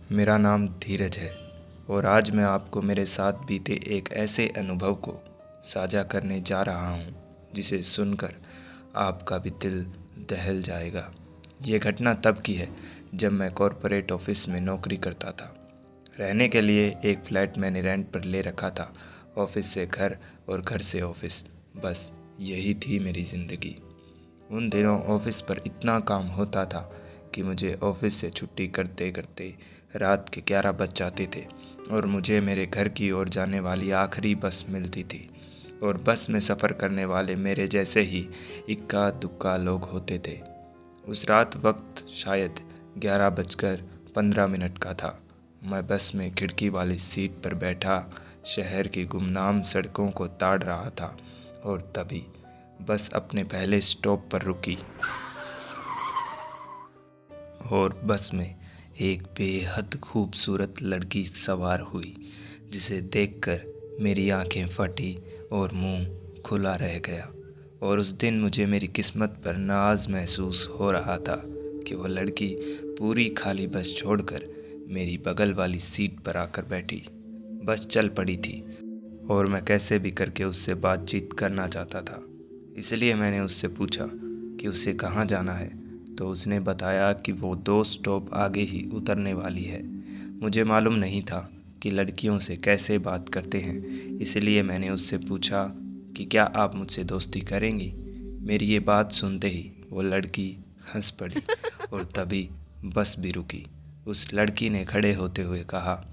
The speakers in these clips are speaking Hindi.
मेरा नाम धीरज है और आज मैं आपको मेरे साथ बीते एक ऐसे अनुभव को साझा करने जा रहा हूँ जिसे सुनकर आपका भी दिल दहल जाएगा। ये घटना तब की है जब मैं कॉरपोरेट ऑफिस में नौकरी करता था। रहने के लिए एक फ्लैट मैंने रेंट पर ले रखा था। ऑफिस से घर और घर से ऑफिस, बस यही थी मेरी ज़िंदगी। उन दिनों ऑफिस पर इतना काम होता था कि मुझे ऑफिस से छुट्टी करते करते रात के 11 बज जाते थे और मुझे मेरे घर की ओर जाने वाली आखिरी बस मिलती थी। और बस में सफ़र करने वाले मेरे जैसे ही इक्का दुक्का लोग होते थे। उस रात वक्त शायद 11:15 का था। मैं बस में खिड़की वाली सीट पर बैठा शहर की गुमनाम सड़कों को ताड़ रहा था और तभी बस अपने पहले स्टॉप पर रुकी और बस में एक बेहद खूबसूरत लड़की सवार हुई, जिसे देखकर मेरी आंखें फटी और मुंह खुला रह गया। और उस दिन मुझे मेरी किस्मत पर नाज महसूस हो रहा था कि वो लड़की पूरी खाली बस छोड़कर मेरी बगल वाली सीट पर आकर बैठी। बस चल पड़ी थी और मैं कैसे भी करके उससे बातचीत करना चाहता था। इसलिए मैंने उससे पूछा कि उसे कहाँ जाना है, तो उसने बताया कि वो 2 स्टॉप आगे ही उतरने वाली है। मुझे मालूम नहीं था कि लड़कियों से कैसे बात करते हैं, इसलिए मैंने उससे पूछा कि क्या आप मुझसे दोस्ती करेंगी। मेरी ये बात सुनते ही वो लड़की हंस पड़ी और तभी बस भी रुकी। उस लड़की ने खड़े होते हुए कहा,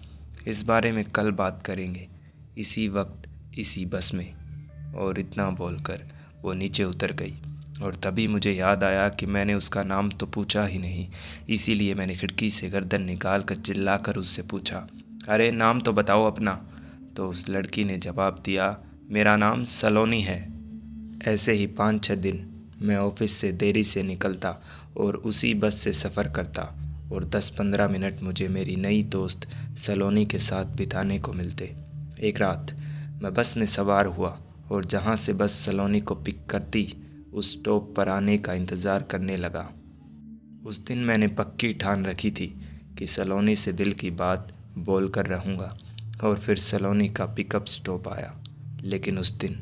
इस बारे में कल बात करेंगे, इसी वक्त इसी बस में। और इतना बोलकर वो नीचे उतर गई। और तभी मुझे याद आया कि मैंने उसका नाम तो पूछा ही नहीं। इसीलिए मैंने खिड़की से गर्दन निकाल कर चिल्लाकर उससे पूछा, अरे नाम तो बताओ अपना। तो उस लड़की ने जवाब दिया, मेरा नाम सलोनी है। ऐसे ही 5-6 दिन मैं ऑफिस से देरी से निकलता और उसी बस से सफ़र करता और 10-15 मिनट मुझे मेरी नई दोस्त सलोनी के साथ बिताने को मिलते। एक रात मैं बस में सवार हुआ और जहाँ से बस सलोनी को पिक करती उस स्टॉप पर आने का इंतज़ार करने लगा। उस दिन मैंने पक्की ठान रखी थी कि सलोनी से दिल की बात बोल कर रहूँगा। और फिर सलोनी का पिकअप स्टॉप आया, लेकिन उस दिन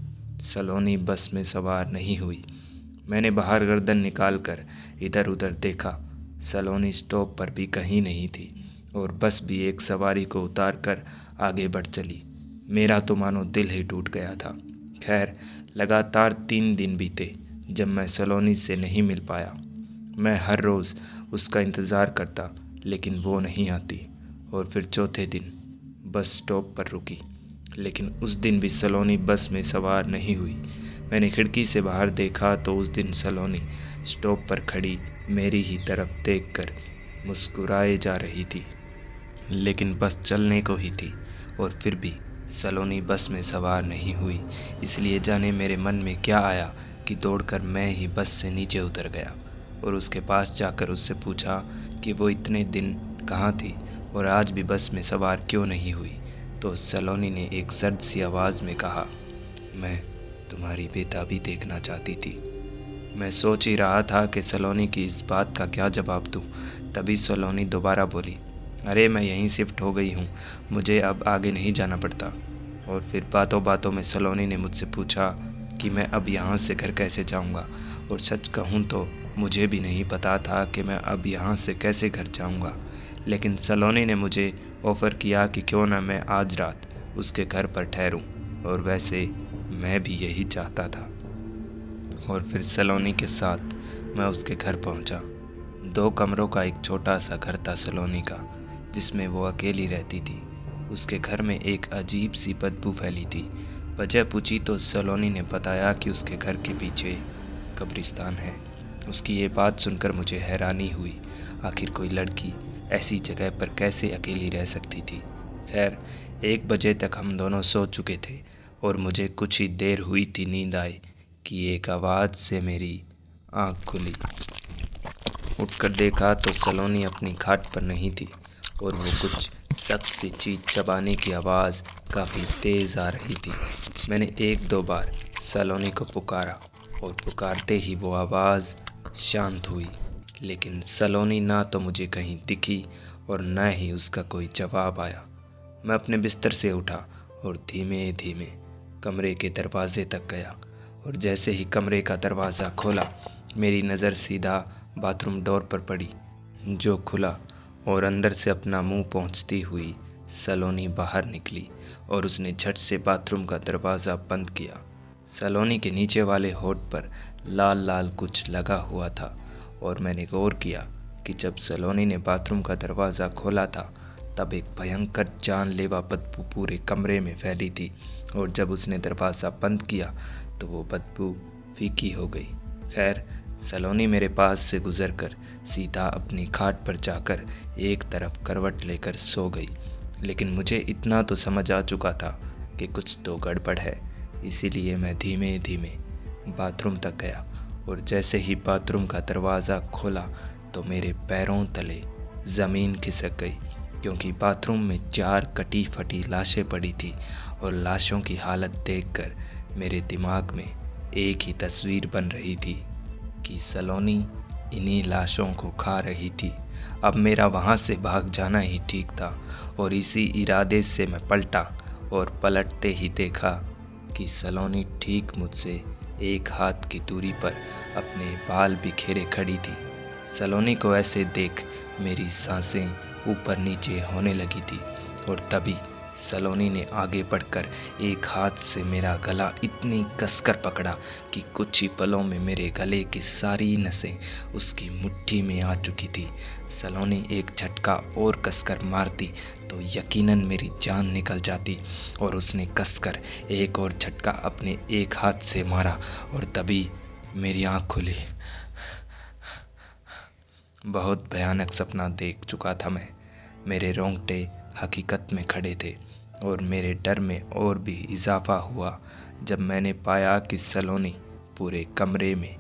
सलोनी बस में सवार नहीं हुई। मैंने बाहर गर्दन निकाल कर इधर उधर देखा, सलोनी स्टॉप पर भी कहीं नहीं थी और बस भी एक सवारी को उतार कर आगे बढ़ चली। मेरा तो मानो दिल ही टूट गया था। खैर, लगातार 3 दिन बीते जब मैं सलोनी से नहीं मिल पाया। मैं हर रोज़ उसका इंतज़ार करता, लेकिन वो नहीं आती। और फिर चौथे दिन बस स्टॉप पर रुकी, लेकिन उस दिन भी सलोनी बस में सवार नहीं हुई। मैंने खिड़की से बाहर देखा तो उस दिन सलोनी स्टॉप पर खड़ी मेरी ही तरफ देखकर मुस्कुराए जा रही थी, लेकिन बस चलने को ही थी। और फिर भी सलोनी बस में सवार नहीं हुई। इसलिए जाने मेरे मन में क्या आया कि दौड़कर मैं ही बस से नीचे उतर गया और उसके पास जाकर उससे पूछा कि वो इतने दिन कहाँ थी और आज भी बस में सवार क्यों नहीं हुई। तो सलोनी ने एक सर्द सी आवाज़ में कहा, मैं तुम्हारी बेताबी देखना चाहती थी। मैं सोच ही रहा था कि सलोनी की इस बात का क्या जवाब दूं। तभी सलोनी दोबारा बोली, अरे मैं यहीं शिफ्ट हो गई हूँ, मुझे अब आगे नहीं जाना पड़ता। और फिर बातों बातों में सलोनी ने मुझसे पूछा कि मैं अब यहाँ से घर कैसे जाऊँगा। और सच कहूँ तो मुझे भी नहीं पता था कि मैं अब यहाँ से कैसे घर जाऊँगा, लेकिन सलोनी ने मुझे ऑफ़र किया कि क्यों ना मैं आज रात उसके घर पर ठहरूं। और वैसे मैं भी यही चाहता था। और फिर सलोनी के साथ मैं उसके घर पहुंचा। 2 कमरों का एक छोटा सा घर था सलोनी का, जिसमें वो अकेली रहती थी। उसके घर में एक अजीब सी बदबू फैली थी। वजह पूछी तो सलोनी ने बताया कि उसके घर के पीछे कब्रिस्तान है। उसकी ये बात सुनकर मुझे हैरानी हुई। आखिर कोई लड़की ऐसी जगह पर कैसे अकेली रह सकती थी। खैर, 1 बजे तक हम दोनों सो चुके थे और मुझे कुछ ही देर हुई थी नींद आए कि एक आवाज़ से मेरी आँख खुली। उठकर देखा तो सलोनी अपनी खाट पर नहीं थी और वो कुछ सख्त सी चीज़ चबाने की आवाज़ काफ़ी तेज़ आ रही थी। मैंने 1-2 बार सलोनी को पुकारा और पुकारते ही वो आवाज़ शांत हुई, लेकिन सलोनी ना तो मुझे कहीं दिखी और न ही उसका कोई जवाब आया। मैं अपने बिस्तर से उठा और धीमे धीमे कमरे के दरवाजे तक गया, और जैसे ही कमरे का दरवाज़ा खोला मेरी नज़र सीधा बाथरूम डोर पर पड़ी, जो खुला और अंदर से अपना मुंह पोंछती हुई सलोनी बाहर निकली और उसने झट से बाथरूम का दरवाज़ा बंद किया। सलोनी के नीचे वाले होठ पर लाल लाल कुछ लगा हुआ था, और मैंने गौर किया कि जब सलोनी ने बाथरूम का दरवाज़ा खोला था तब एक भयंकर जानलेवा बदबू पूरे कमरे में फैली थी, और जब उसने दरवाज़ा बंद किया तो वो बदबू फीकी हो गई। खैर, सलोनी मेरे पास से गुजरकर सीधा अपनी खाट पर जाकर एक तरफ करवट लेकर सो गई, लेकिन मुझे इतना तो समझ आ चुका था कि कुछ तो गड़बड़ है। इसीलिए मैं धीमे धीमे बाथरूम तक गया, और जैसे ही बाथरूम का दरवाज़ा खोला तो मेरे पैरों तले ज़मीन खिसक गई, क्योंकि बाथरूम में 4 कटी फटी लाशें पड़ी थी, और लाशों की हालत देखकर मेरे दिमाग में एक ही तस्वीर बन रही थी कि सलोनी इन्हीं लाशों को खा रही थी। अब मेरा वहाँ से भाग जाना ही ठीक था, और इसी इरादे से मैं पलटा, और पलटते ही देखा कि सलोनी ठीक मुझसे एक हाथ की दूरी पर अपने बाल बिखेरे खड़ी थी। सलोनी को ऐसे देख मेरी सांसें ऊपर नीचे होने लगी थी, और तभी सलोनी ने आगे बढ़कर एक हाथ से मेरा गला इतनी कसकर पकड़ा कि कुछ ही पलों में मेरे गले की सारी नसें उसकी मुट्ठी में आ चुकी थी। सलोनी एक झटका और कसकर मारती तो यकीनन मेरी जान निकल जाती, और उसने कसकर एक और झटका अपने एक हाथ से मारा, और तभी मेरी आँख खुली। बहुत भयानक सपना देख चुका था मैं। मेरे रोंगटे हकीकत में खड़े थे, और मेरे डर में और भी इजाफा हुआ जब मैंने पाया कि सलोनी पूरे कमरे में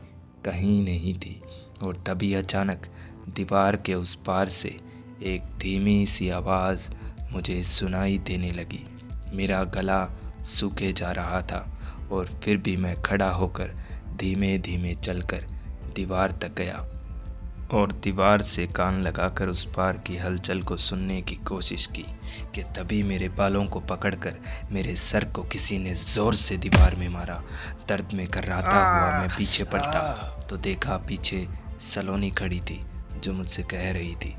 कहीं नहीं थी। और तभी अचानक दीवार के उस पार से एक धीमी सी आवाज़ मुझे सुनाई देने लगी। मेरा गला सूखे जा रहा था, और फिर भी मैं खड़ा होकर धीमे धीमे चलकर दीवार तक गया, और दीवार से कान लगाकर उस पार की हलचल को सुनने की कोशिश की कि तभी मेरे बालों को पकड़कर मेरे सर को किसी ने ज़ोर से दीवार में मारा। दर्द में कर्राता हुआ मैं पीछे पलटा तो देखा पीछे सलोनी खड़ी थी, जो मुझसे कह रही थी,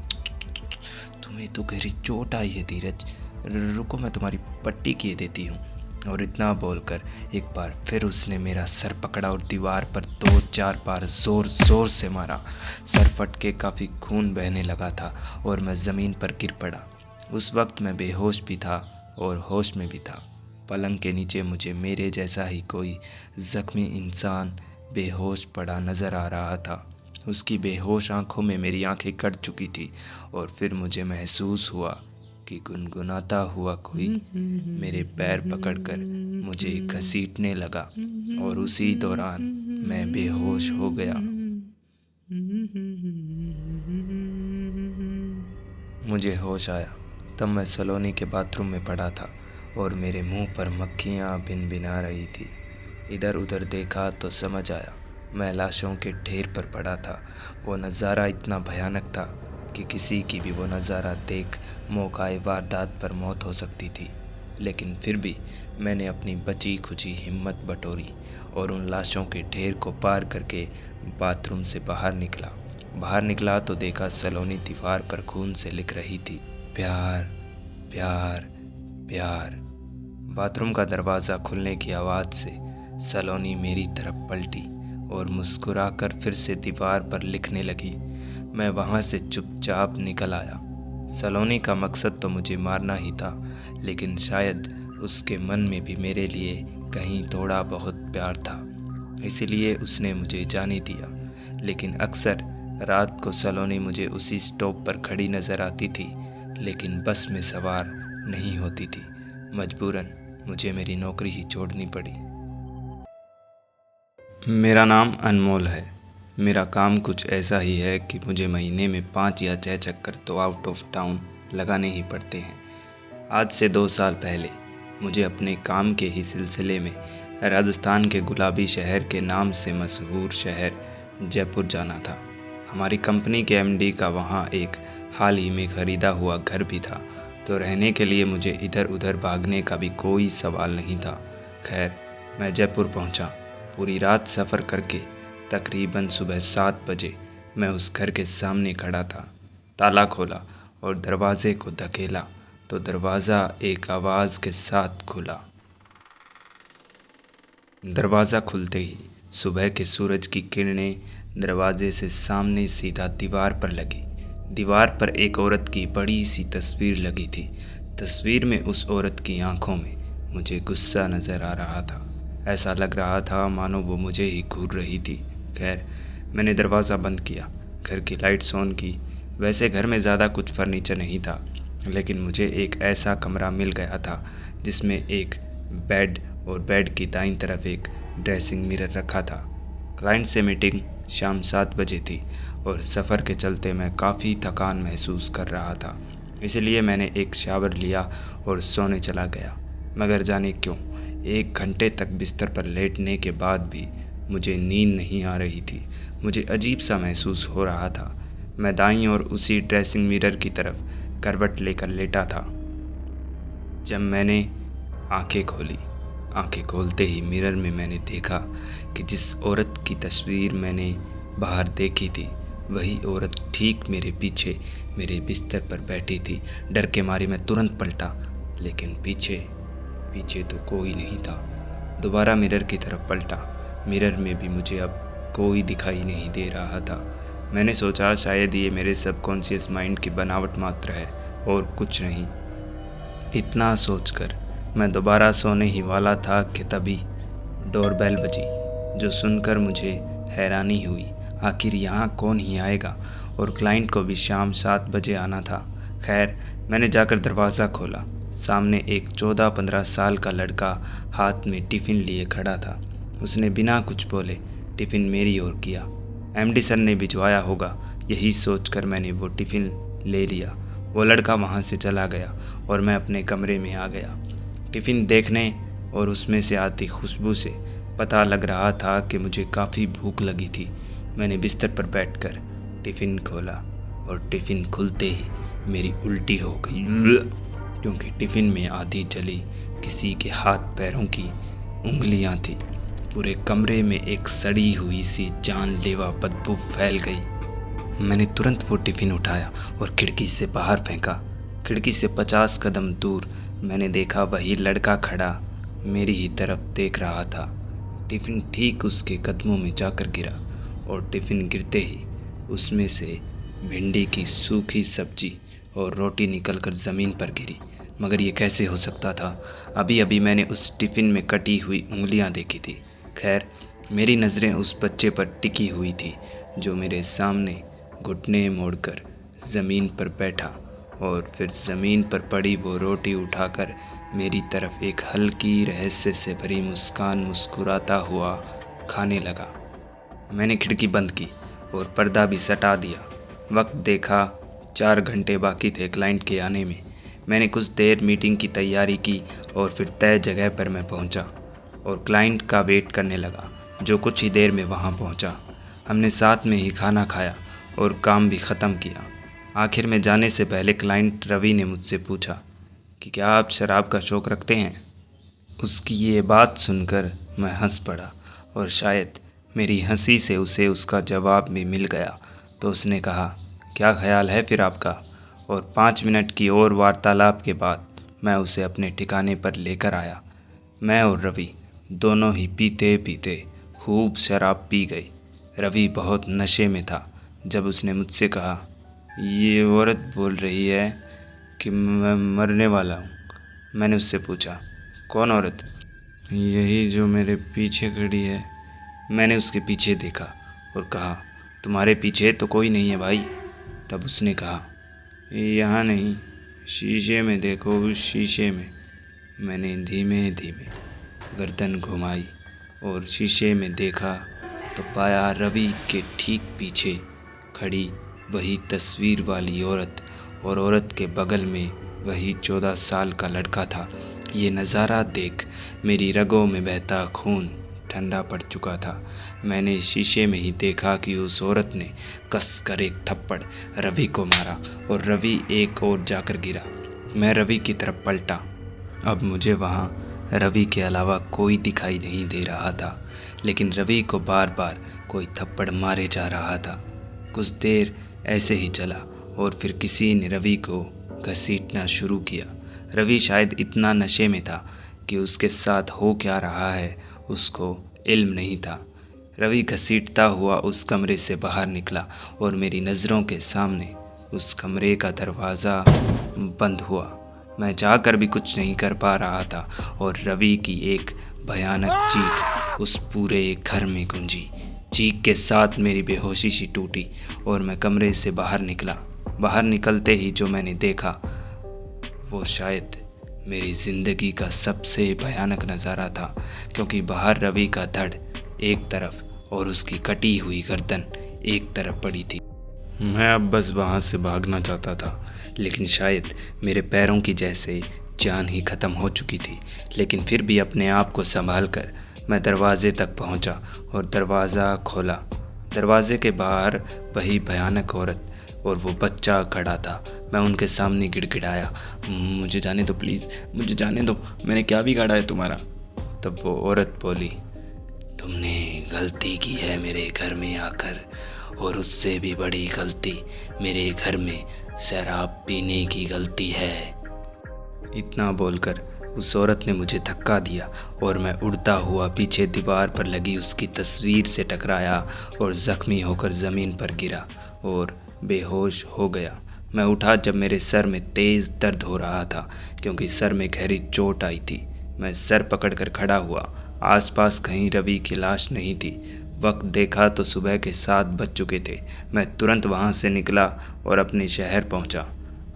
तुम्हें तो गहरी चोट आई है धीरज, रुको मैं तुम्हारी पट्टी किए देती हूँ। और इतना बोलकर एक बार फिर उसने मेरा सर पकड़ा और दीवार पर 2-4 बार ज़ोर ज़ोर से मारा। सर फट के काफ़ी खून बहने लगा था, और मैं ज़मीन पर गिर पड़ा। उस वक्त मैं बेहोश भी था और होश में भी था। पलंग के नीचे मुझे मेरे जैसा ही कोई ज़ख्मी इंसान बेहोश पड़ा नज़र आ रहा था। उसकी बेहोश आंखों में मेरी आंखें कट चुकी थी, और फिर मुझे महसूस हुआ कि गुनगुनाता हुआ कोई मेरे पैर पकड़कर मुझे घसीटने लगा, और उसी दौरान मैं बेहोश हो गया। मुझे होश आया तब मैं सलोनी के बाथरूम में पड़ा था, और मेरे मुंह पर मक्खियाँ भिनभिना रही थी। इधर उधर देखा तो समझ आया मैं लाशों के ढेर पर पड़ा था। वो नज़ारा इतना भयानक था कि किसी की भी वो नज़ारा देख मौकाए वारदात पर मौत हो सकती थी। लेकिन फिर भी मैंने अपनी बची खुची हिम्मत बटोरी और उन लाशों के ढेर को पार करके बाथरूम से बाहर निकला तो देखा सलोनी दीवार पर खून से लिख रही थी, प्यार प्यार प्यार। बाथरूम का दरवाज़ा खुलने की आवाज़ से सलोनी मेरी तरफ पलटी और मुस्कुराकर फिर से दीवार पर लिखने लगी। मैं वहाँ से चुपचाप निकल आया। सलोनी का मकसद तो मुझे मारना ही था, लेकिन शायद उसके मन में भी मेरे लिए कहीं थोड़ा बहुत प्यार था, इसलिए उसने मुझे जाने दिया। लेकिन अक्सर रात को सलोनी मुझे उसी स्टॉप पर खड़ी नज़र आती थी, लेकिन बस में सवार नहीं होती थी। मजबूरन मुझे मेरी नौकरी ही छोड़नी पड़ी। मेरा नाम अनमोल है। मेरा काम कुछ ऐसा ही है कि मुझे महीने में 5 या 6 चक्कर तो आउट ऑफ टाउन लगाने ही पड़ते हैं। आज से 2 साल पहले मुझे अपने काम के ही सिलसिले में राजस्थान के गुलाबी शहर के नाम से मशहूर शहर जयपुर जाना था। हमारी कंपनी के एमडी का वहाँ एक हाल ही में ख़रीदा हुआ घर भी था, तो रहने के लिए मुझे इधर उधर भागने का भी कोई सवाल नहीं था। खैर, मैं जयपुर पहुंचा। पूरी रात सफ़र करके तकरीबन सुबह 7 बजे मैं उस घर के सामने खड़ा था। ताला खोला और दरवाज़े को धकेला तो दरवाज़ा एक आवाज़ के साथ खुला। दरवाज़ा खुलते ही सुबह के सूरज की किरणें दरवाजे से सामने सीधा दीवार पर लगी। दीवार पर एक औरत की बड़ी सी तस्वीर लगी थी। तस्वीर में उस औरत की आंखों में मुझे गुस्सा नज़र आ रहा था। ऐसा लग रहा था मानो वो मुझे ही घूर रही थी। खैर, मैंने दरवाज़ा बंद किया, घर की लाइट्स ऑन की। वैसे घर में ज़्यादा कुछ फर्नीचर नहीं था, लेकिन मुझे एक ऐसा कमरा मिल गया था जिसमें एक बेड और बेड की दाईं तरफ एक ड्रेसिंग मिरर रखा था। क्लाइंट से मीटिंग शाम 7 बजे थी और सफ़र के चलते मैं काफ़ी थकान महसूस कर रहा था। इसलिए मैंने एक शावर लिया और सोने चला गया। मगर जाने क्यों 1 घंटे तक बिस्तर पर लेटने के बाद भी मुझे नींद नहीं आ रही थी। मुझे अजीब सा महसूस हो रहा था। मैं दाईं और उसी ड्रेसिंग मिरर की तरफ करवट लेकर लेटा था जब मैंने आंखें खोली। आंखें खोलते ही मिरर में मैंने देखा कि जिस औरत की तस्वीर मैंने बाहर देखी थी, वही औरत ठीक मेरे पीछे मेरे बिस्तर पर बैठी थी। डर के मारे मैं तुरंत पलटा, लेकिन पीछे तो कोई नहीं था। दोबारा मिरर की तरफ पलटा। मिरर में भी मुझे अब कोई दिखाई नहीं दे रहा था। मैंने सोचा शायद ये मेरे सबकॉन्शियस माइंड की बनावट मात्र है और कुछ नहीं। इतना सोचकर मैं दोबारा सोने ही वाला था कि तभी डोरबेल बजी, जो सुनकर मुझे हैरानी हुई। आखिर यहाँ कौन ही आएगा, और क्लाइंट को भी शाम 7 बजे आना था। खैर, मैंने जाकर दरवाज़ा खोला। सामने एक 14-15 साल का लड़का हाथ में टिफ़िन लिए खड़ा था। उसने बिना कुछ बोले टिफ़िन मेरी ओर किया। एमडी सर ने भिजवाया होगा, यही सोचकर मैंने वो टिफ़िन ले लिया। वो लड़का वहाँ से चला गया और मैं अपने कमरे में आ गया। टिफ़िन देखने और उसमें से आती खुशबू से पता लग रहा था कि मुझे काफ़ी भूख लगी थी। मैंने बिस्तर पर बैठकर टिफ़िन खोला और टिफ़िन खुलते ही मेरी उल्टी हो गई, क्योंकि टिफ़िन में आधी जली किसी के हाथ पैरों की उंगलियां थी। पूरे कमरे में एक सड़ी हुई सी जानलेवा बदबू फैल गई। मैंने तुरंत वो टिफ़िन उठाया और खिड़की से बाहर फेंका। खिड़की से 50 कदम दूर मैंने देखा वही लड़का खड़ा मेरी ही तरफ देख रहा था। टिफ़िन ठीक उसके कदमों में जाकर गिरा और टिफ़िन गिरते ही उसमें से भिंडी की सूखी सब्जी और रोटी निकलकर ज़मीन पर गिरी। मगर ये कैसे हो सकता था? अभी अभी मैंने उस टिफ़िन में कटी हुई उंगलियां देखी थी। खैर, मेरी नज़रें उस बच्चे पर टिकी हुई थी जो मेरे सामने घुटने मोड़कर ज़मीन पर बैठा और फिर ज़मीन पर पड़ी वो रोटी उठाकर मेरी तरफ एक हल्की रहस्य से भरी मुस्कान मुस्कुराता हुआ खाने लगा। मैंने खिड़की बंद की और पर्दा भी सटा दिया। वक्त देखा 4 घंटे बाकी थे क्लाइंट के आने में। मैंने कुछ देर मीटिंग की तैयारी की और फिर तय जगह पर मैं पहुंचा और क्लाइंट का वेट करने लगा, जो कुछ ही देर में वहां पहुंचा। हमने साथ में ही खाना खाया और काम भी ख़त्म किया। आखिर में जाने से पहले क्लाइंट रवि ने मुझसे पूछा कि क्या आप शराब का शौक़ रखते हैं। उसकी ये बात सुनकर मैं हंस पड़ा और शायद मेरी हंसी से उसे उसका जवाब भी मिल गया। तो उसने कहा, क्या ख्याल है फिर आपका? और 5 मिनट की और वार्तालाप के बाद मैं उसे अपने ठिकाने पर लेकर आया। मैं और रवि दोनों ही पीते पीते खूब शराब पी गए। रवि बहुत नशे में था जब उसने मुझसे कहा, ये औरत बोल रही है कि मैं मरने वाला हूँ। मैंने उससे पूछा, कौन औरत? यही जो मेरे पीछे खड़ी है। मैंने उसके पीछे देखा और कहा, तुम्हारे पीछे तो कोई नहीं है भाई। तब उसने कहा, यहाँ नहीं, शीशे में देखो, उस शीशे में। मैंने धीमे धीमे गर्दन घुमाई और शीशे में देखा तो पाया रवि के ठीक पीछे खड़ी वही तस्वीर वाली औरत और औरत के बगल में वही 14 साल का लड़का था। ये नज़ारा देख मेरी रगों में बहता खून ठंडा पड़ चुका था। मैंने शीशे में ही देखा कि उस औरत ने कस कर एक थप्पड़ रवि को मारा और रवि एक ओर जाकर गिरा। मैं रवि की तरफ पलटा। अब मुझे वहाँ रवि के अलावा कोई दिखाई नहीं दे रहा था, लेकिन रवि को बार बार कोई थप्पड़ मारे जा रहा था। कुछ देर ऐसे ही चला और फिर किसी ने रवि को घसीटना शुरू किया। रवि शायद इतना नशे में था कि उसके साथ हो क्या रहा है उसको इल्म नहीं था। रवि घसीटता हुआ उस कमरे से बाहर निकला और मेरी नज़रों के सामने उस कमरे का दरवाज़ा बंद हुआ। मैं जाकर भी कुछ नहीं कर पा रहा था और रवि की एक भयानक चीख उस पूरे घर में गूंजी। चीख के साथ मेरी बेहोशी सी टूटी और मैं कमरे से बाहर निकला। बाहर निकलते ही जो मैंने देखा वो शायद मेरी ज़िंदगी का सबसे भयानक नज़ारा था, क्योंकि बाहर रवि का धड़ एक तरफ और उसकी कटी हुई गर्दन एक तरफ पड़ी थी। मैं अब बस वहाँ से भागना चाहता था, लेकिन शायद मेरे पैरों की जैसे जान ही ख़त्म हो चुकी थी। लेकिन फिर भी अपने आप को संभाल कर मैं दरवाज़े तक पहुँचा और दरवाज़ा खोला। दरवाज़े के बाहर वही भयानक औरत और वो बच्चा खड़ा था। मैं उनके सामने गिड़गिड़ाया, मुझे जाने दो प्लीज़, मुझे जाने दो, मैंने क्या बिगाड़ा है तुम्हारा। तब वो औरत बोली, तुमने गलती की है मेरे घर में आकर, और उससे भी बड़ी गलती मेरे घर में शराब पीने की गलती है। इतना बोलकर उस औरत ने मुझे धक्का दिया और मैं उड़ता हुआ पीछे दीवार पर लगी उसकी तस्वीर से टकराया और ज़ख्मी होकर ज़मीन पर गिरा और बेहोश हो गया। मैं उठा जब मेरे सर में तेज़ दर्द हो रहा था, क्योंकि सर में गहरी चोट आई थी। मैं सर पकड़कर खड़ा हुआ। आसपास कहीं रवि की लाश नहीं थी। वक्त देखा तो सुबह के 7 बज चुके थे। मैं तुरंत वहाँ से निकला और अपने शहर पहुँचा।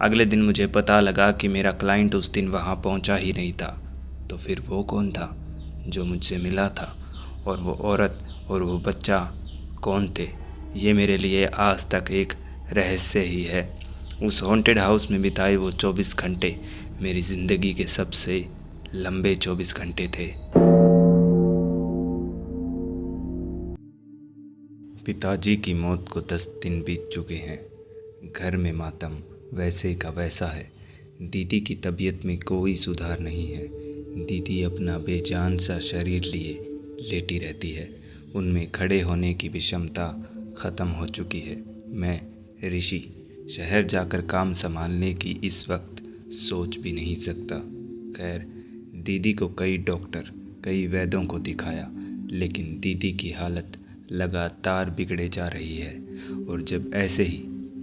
अगले दिन मुझे पता लगा कि मेरा क्लाइंट उस दिन वहाँ पहुँचा ही नहीं था। तो फिर वो कौन था जो मुझसे मिला था, और वो औरत और वो बच्चा कौन थे? ये मेरे लिए आज तक एक रहस्य ही है। उस हॉन्टेड हाउस में बिताए वो 24 घंटे मेरी ज़िंदगी के सबसे लंबे 24 घंटे थे। पिताजी की मौत को 10 दिन बीत चुके हैं। घर में मातम वैसे का वैसा है। दीदी की तबीयत में कोई सुधार नहीं है। दीदी अपना बेजान सा शरीर लिए लेटी रहती है। उनमें खड़े होने की भी क्षमता ख़त्म हो चुकी है। मैं ऋषि शहर जाकर काम संभालने की इस वक्त सोच भी नहीं सकता। खैर, दीदी को कई डॉक्टर, कई वैद्यों को दिखाया, लेकिन दीदी की हालत लगातार बिगड़े जा रही है। और जब ऐसे ही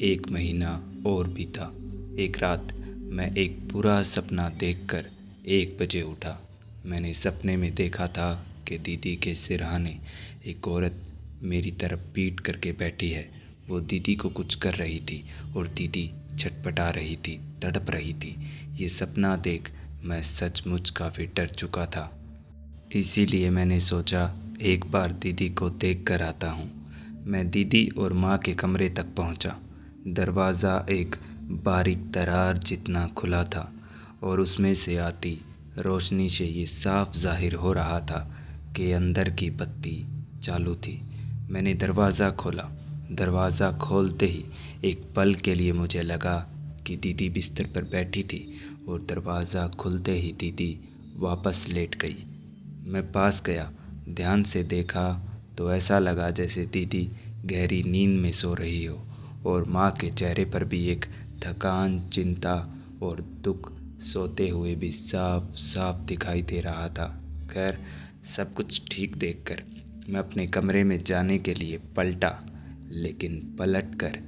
1 महीना और बीता, एक रात मैं एक बुरा सपना देखकर 1 बजे उठा। मैंने सपने में देखा था कि दीदी के सिरहाने एक औरत मेरी तरफ पीट करके बैठी है। वो दीदी को कुछ कर रही थी और दीदी छटपटा रही थी, तड़प रही थी। ये सपना देख मैं सचमुच काफ़ी डर चुका था। इसीलिए मैंने सोचा एक बार दीदी को देख कर आता हूँ। मैं दीदी और माँ के कमरे तक पहुँचा। दरवाज़ा एक बारीक दरार जितना खुला था और उसमें से आती रोशनी से ये साफ जाहिर हो रहा था कि अंदर की बत्ती चालू थी। मैंने दरवाज़ा खोला। दरवाज़ा खोलते ही एक पल के लिए मुझे लगा कि दीदी बिस्तर पर बैठी थी, और दरवाज़ा खुलते ही दीदी वापस लेट गई। मैं पास गया, ध्यान से देखा तो ऐसा लगा जैसे दीदी गहरी नींद में सो रही हो, और माँ के चेहरे पर भी एक थकान, चिंता और दुख सोते हुए भी साफ साफ दिखाई दे रहा था। खैर, सब कुछ ठीक देखकर मैं अपने कमरे में जाने के लिए पलटा, लेकिन पलटकर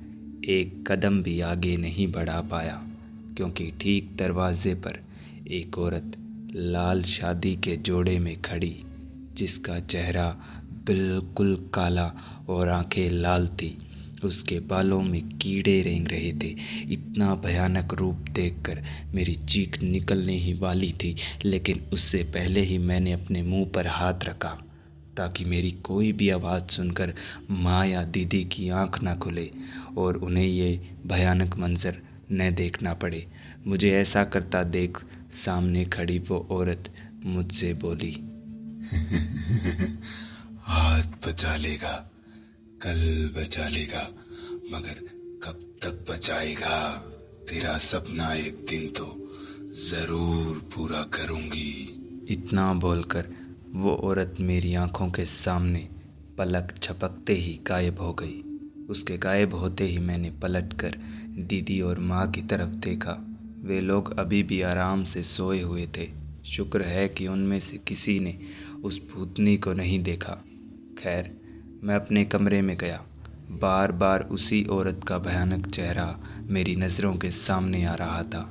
एक कदम भी आगे नहीं बढ़ा पाया, क्योंकि ठीक दरवाजे पर एक औरत लाल शादी के जोड़े में खड़ी, जिसका चेहरा बिल्कुल काला और आंखें लाल थी। उसके बालों में कीड़े रेंग रहे थे। इतना भयानक रूप देखकर मेरी चीख निकलने ही वाली थी, लेकिन उससे पहले ही मैंने अपने मुंह पर हाथ रखा ताकि मेरी कोई भी आवाज़ सुनकर माँ या दीदी की आंख ना खुले और उन्हें ये भयानक मंजर न देखना पड़े। मुझे ऐसा करता देख सामने खड़ी वो औरत मुझसे बोली, आज बचा लेगा, कल बचा लेगा, मगर कब तक बचाएगा? तेरा सपना एक दिन तो जरूर पूरा करूंगी। इतना बोलकर वो औरत मेरी आंखों के सामने पलक झपकते ही गायब हो गई। उसके गायब होते ही मैंने पलटकर दीदी और माँ की तरफ देखा। वे लोग अभी भी आराम से सोए हुए थे। शुक्र है कि उनमें से किसी ने उस भूतनी को नहीं देखा। खैर, मैं अपने कमरे में गया। बार बार उसी औरत का भयानक चेहरा मेरी नज़रों के सामने आ रहा था।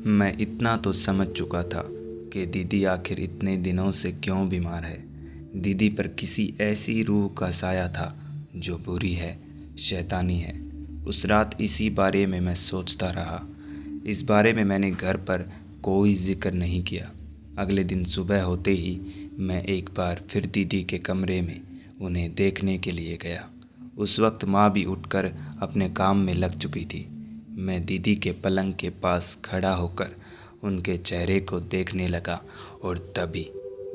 मैं इतना तो समझ चुका था कि दीदी आखिर इतने दिनों से क्यों बीमार है। दीदी पर किसी ऐसी रूह का साया था जो बुरी है, शैतानी है। उस रात इसी बारे में मैं सोचता रहा। इस बारे में मैंने घर पर कोई जिक्र नहीं किया। अगले दिन सुबह होते ही मैं एक बार फिर दीदी के कमरे में उन्हें देखने के लिए गया। उस वक्त माँ भी उठकर अपने काम में लग चुकी थी। मैं दीदी के पलंग के पास खड़ा होकर उनके चेहरे को देखने लगा और तभी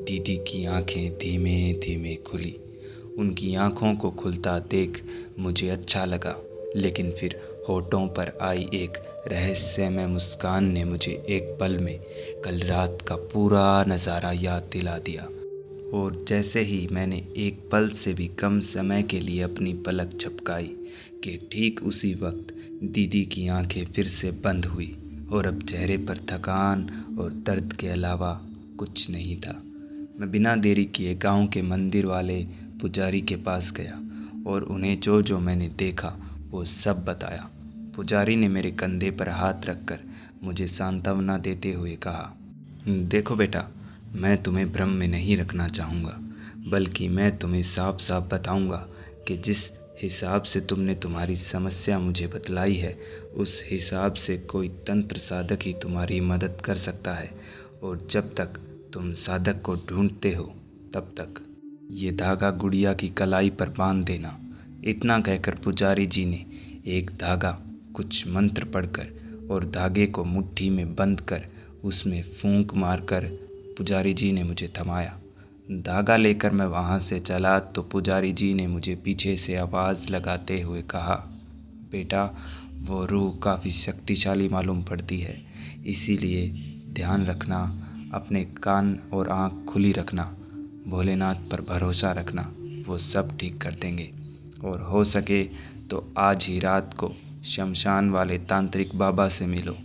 दीदी की आंखें धीमे धीमे खुली। उनकी आंखों को खुलता देख मुझे अच्छा लगा, लेकिन फिर होठों पर आई एक रहस्यमय मुस्कान ने मुझे एक पल में कल रात का पूरा नज़ारा याद दिला दिया। और जैसे ही मैंने एक पल से भी कम समय के लिए अपनी पलक झपकाई कि ठीक उसी वक्त दीदी की आंखें फिर से बंद हुई और अब चेहरे पर थकान और दर्द के अलावा कुछ नहीं था। मैं बिना देरी किए गांव के मंदिर वाले पुजारी के पास गया और उन्हें जो जो मैंने देखा वो सब बताया। पुजारी ने मेरे कंधे पर हाथ रखकर मुझे सांत्वना देते हुए कहा, देखो बेटा, मैं तुम्हें भ्रम में नहीं रखना चाहूँगा, बल्कि मैं तुम्हें साफ साफ बताऊँगा कि जिस हिसाब से तुमने तुम्हारी समस्या मुझे बतलाई है, उस हिसाब से कोई तंत्र साधक ही तुम्हारी मदद कर सकता है। और जब तक तुम साधक को ढूंढते हो तब तक ये धागा गुड़िया की कलाई पर बांध देना। इतना कहकर पुजारी जी ने एक धागा, कुछ मंत्र पढ़कर और धागे को मुट्ठी में बंद कर उसमें फूंक मारकर पुजारी जी ने मुझे थमाया। धागा लेकर मैं वहाँ से चला तो पुजारी जी ने मुझे पीछे से आवाज़ लगाते हुए कहा, बेटा, वो रूह काफ़ी शक्तिशाली मालूम पड़ती है, इसीलिए ध्यान रखना, अपने कान और आँख खुली रखना, भोलेनाथ पर भरोसा रखना, वो सब ठीक कर देंगे। और हो सके तो आज ही रात को शमशान वाले तांत्रिक बाबा से मिलो।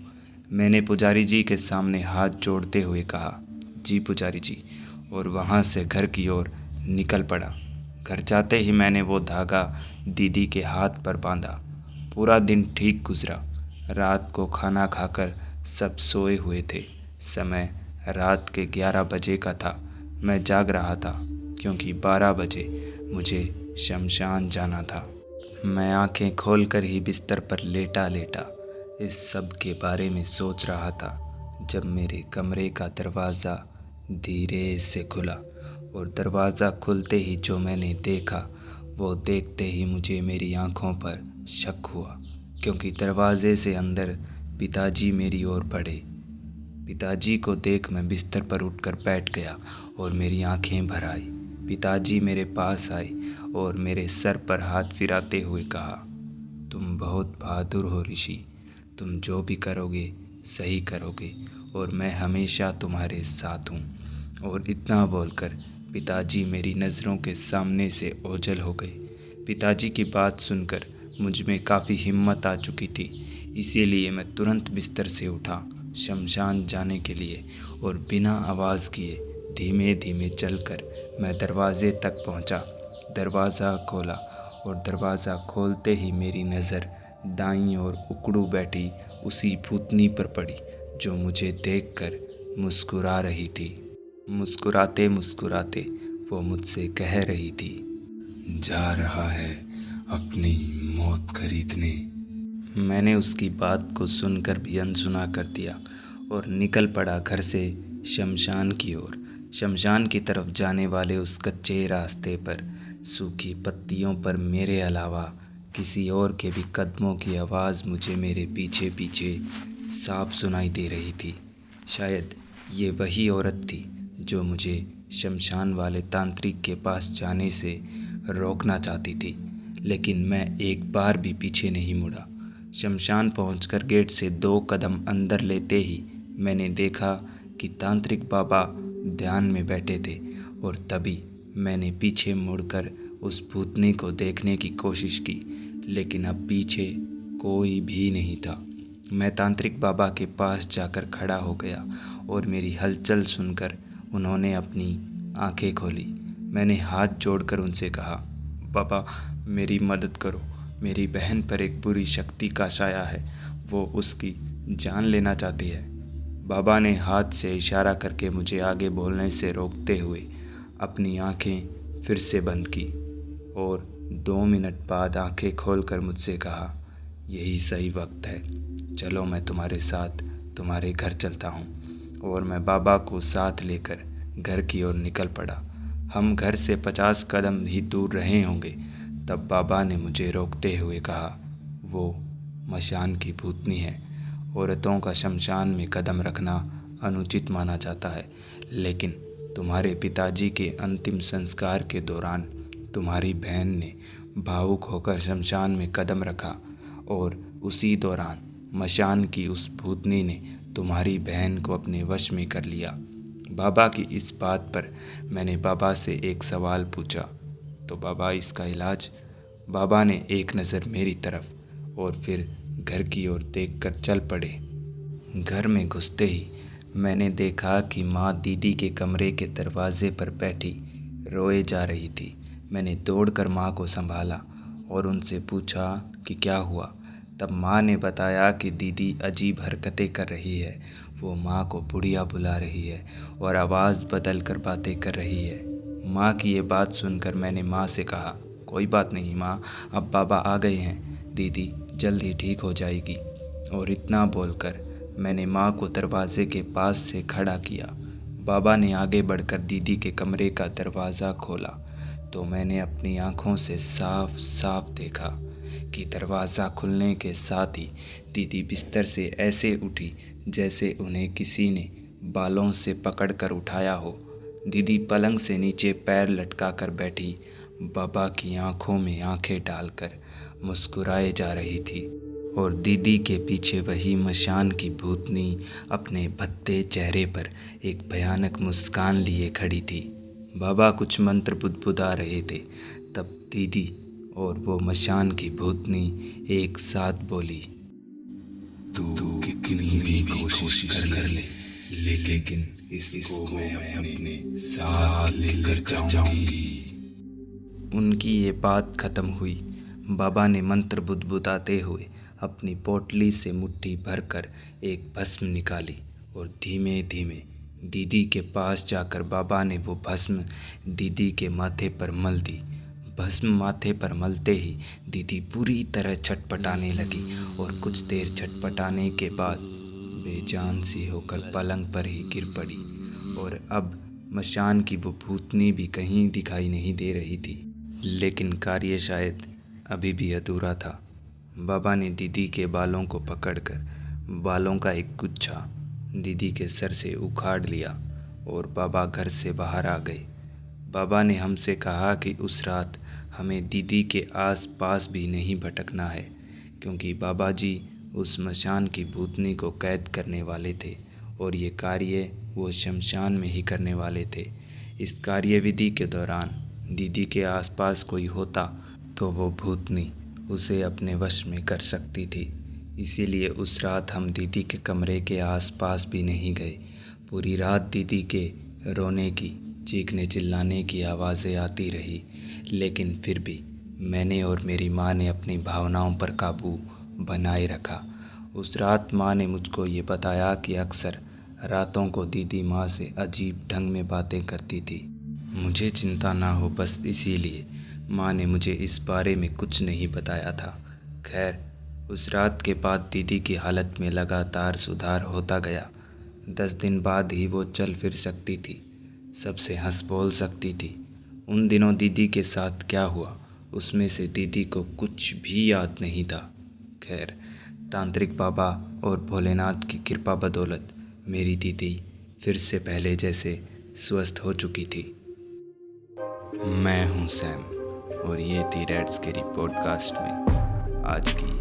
मैंने पुजारी जी के सामने हाथ जोड़ते हुए कहा, जी पुजारी जी, और वहाँ से घर की ओर निकल पड़ा। घर जाते ही मैंने वो धागा दीदी के हाथ पर बांधा। पूरा दिन ठीक गुजरा। रात को खाना खाकर सब सोए हुए थे। समय रात के 11 बजे का था। मैं जाग रहा था क्योंकि 12 बजे मुझे शमशान जाना था। मैं आंखें खोलकर ही बिस्तर पर लेटा लेटा इस सब के बारे में सोच रहा था जब मेरे कमरे का दरवाज़ा धीरे से खुला। और दरवाज़ा खुलते ही जो मैंने देखा वो देखते ही मुझे मेरी आंखों पर शक हुआ, क्योंकि दरवाज़े से अंदर पिताजी मेरी ओर बढ़े। पिताजी को देख मैं बिस्तर पर उठकर बैठ गया और मेरी आंखें भर आई। पिताजी मेरे पास आए और मेरे सर पर हाथ फिराते हुए कहा, तुम बहुत बहादुर हो ऋषि, तुम जो भी करोगे सही करोगे और मैं हमेशा तुम्हारे साथ हूँ। और इतना बोलकर पिताजी मेरी नज़रों के सामने से ओझल हो गए। पिताजी की बात सुनकर मुझ में काफ़ी हिम्मत आ चुकी थी, इसीलिए मैं तुरंत बिस्तर से उठा शमशान जाने के लिए और बिना आवाज़ किए धीमे धीमे चलकर मैं दरवाज़े तक पहुंचा। दरवाज़ा खोला और दरवाज़ा खोलते ही मेरी नज़र दाईं ओर उकड़ू बैठी उसी भूतनी पर पड़ी जो मुझे देखकर मुस्कुरा रही थी। मुस्कुराते मुस्कुराते वो मुझसे कह रही थी, जा रहा है अपनी मौत खरीदने। मैंने उसकी बात को सुनकर भी अनसुना कर दिया और निकल पड़ा घर से शमशान की ओर। शमशान की तरफ जाने वाले उस कच्चे रास्ते पर सूखी पत्तियों पर मेरे अलावा किसी और के भी कदमों की आवाज़ मुझे मेरे पीछे पीछे साफ सुनाई दे रही थी। शायद ये वही औरत थी जो मुझे शमशान वाले तांत्रिक के पास जाने से रोकना चाहती थी, लेकिन मैं एक बार भी पीछे नहीं मुड़ा। शमशान पहुंचकर गेट से 2 कदम अंदर लेते ही मैंने देखा कि तांत्रिक बाबा ध्यान में बैठे थे, और तभी मैंने पीछे मुड़कर उस भूतनी को देखने की कोशिश की, लेकिन अब पीछे कोई भी नहीं था। मैं तांत्रिक बाबा के पास जाकर खड़ा हो गया और मेरी हलचल सुनकर उन्होंने अपनी आंखें खोली। मैंने हाथ जोड़कर उनसे कहा, बाबा मेरी मदद करो, मेरी बहन पर एक बुरी शक्ति का साया है, वो उसकी जान लेना चाहती है। बाबा ने हाथ से इशारा करके मुझे आगे बोलने से रोकते हुए अपनी आंखें फिर से बंद की और 2 मिनट बाद आंखें खोलकर मुझसे कहा, यही सही वक्त है, चलो मैं तुम्हारे साथ तुम्हारे घर चलता हूँ। और मैं बाबा को साथ लेकर घर की ओर निकल पड़ा। हम घर से 50 कदम ही दूर रहे होंगे, तब बाबा ने मुझे रोकते हुए कहा, वो मशान की भूतनी है। औरतों का शमशान में कदम रखना अनुचित माना जाता है, लेकिन तुम्हारे पिताजी के अंतिम संस्कार के दौरान तुम्हारी बहन ने भावुक होकर शमशान में कदम रखा, और उसी दौरान मशान की उस भूतनी ने तुम्हारी बहन को अपने वश में कर लिया। बाबा की इस बात पर मैंने बाबा से एक सवाल पूछा, तो बाबा इसका इलाज? बाबा ने एक नज़र मेरी तरफ और फिर घर की ओर देखकर चल पड़े। घर में घुसते ही मैंने देखा कि माँ दीदी के कमरे के दरवाजे पर बैठी रोए जा रही थी। मैंने दौड़कर माँ को संभाला और उनसे पूछा कि क्या हुआ। तब माँ ने बताया कि दीदी अजीब हरकतें कर रही है, वो माँ को बुढ़िया बुला रही है और आवाज़ बदल कर बातें कर रही है। माँ की ये बात सुनकर मैंने माँ से कहा, कोई बात नहीं माँ, अब बाबा आ गए हैं, दीदी जल्द ही ठीक हो जाएगी। और इतना बोलकर मैंने माँ को दरवाजे के पास से खड़ा किया। बाबा ने आगे बढ़कर दीदी के कमरे का दरवाज़ा खोला तो मैंने अपनी आँखों से साफ साफ देखा कि दरवाज़ा खुलने के साथ ही दीदी बिस्तर से ऐसे उठी जैसे उन्हें किसी ने बालों से पकड़कर उठाया हो। दीदी पलंग से नीचे पैर लटका कर बैठी बाबा की आंखों में आंखें डालकर मुस्कुराए जा रही थी, और दीदी के पीछे वही मशान की भूतनी अपने भद्दे चेहरे पर एक भयानक मुस्कान लिए खड़ी थी। बाबा कुछ मंत्र बुदबुदा रहे थे, तब दीदी और वो मशान की भूतनी एक साथ बोली, तू कितनी भी कोशिश कर ले, लेकिन इसको मैं अपने साथ लेकर जाऊंगी। उनकी ये बात खत्म हुई। बाबा ने मंत्र बुदबुदाते हुए अपनी पोटली से मुट्ठी भरकर एक भस्म निकाली और धीमे धीमे दीदी के पास जाकर बाबा ने वो भस्म दीदी के माथे पर मल दी। भस्म माथे पर मलते ही दीदी पूरी तरह छटपटाने लगी और कुछ देर छटपटाने के बाद बेजान सी होकर पलंग पर ही गिर पड़ी, और अब मशान की वो भूतनी भी कहीं दिखाई नहीं दे रही थी। लेकिन कार्य शायद अभी भी अधूरा था। बाबा ने दीदी के बालों को पकड़कर बालों का एक गुच्छा दीदी के सर से उखाड़ लिया और बाबा घर से बाहर आ गए। बाबा ने हमसे कहा कि उस रात हमें दीदी के आस-पास भी नहीं भटकना है, क्योंकि बाबा जी उस मशान की भूतनी को कैद करने वाले थे और ये कार्य वो शमशान में ही करने वाले थे। इस कार्यविधि के दौरान दीदी के आसपास कोई होता तो वो भूतनी उसे अपने वश में कर सकती थी। इसीलिए उस रात हम दीदी के कमरे के आसपास भी नहीं गए। पूरी रात दीदी के रोने की, चीखने चिल्लाने की आवाज़ें आती रही, लेकिन फिर भी मैंने और मेरी माँ ने अपनी भावनाओं पर काबू बनाए रखा। उस रात माँ ने मुझको ये बताया कि अक्सर रातों को दीदी माँ से अजीब ढंग में बातें करती थी। मुझे चिंता ना हो बस इसीलिए माँ ने मुझे इस बारे में कुछ नहीं बताया था। खैर, उस रात के बाद दीदी की हालत में लगातार सुधार होता गया। 10 दिन बाद ही वो चल फिर सकती थी, सबसे हंस बोल सकती थी। उन दिनों दीदी के साथ क्या हुआ उसमें से दीदी को कुछ भी याद नहीं था। खैर, तांत्रिक बाबा और भोलेनाथ की कृपा बदौलत मेरी दीदी फिर से पहले जैसे स्वस्थ हो चुकी थी। मैं हूं सैम और ये थी रेड स्केरी पॉडकास्ट में आज की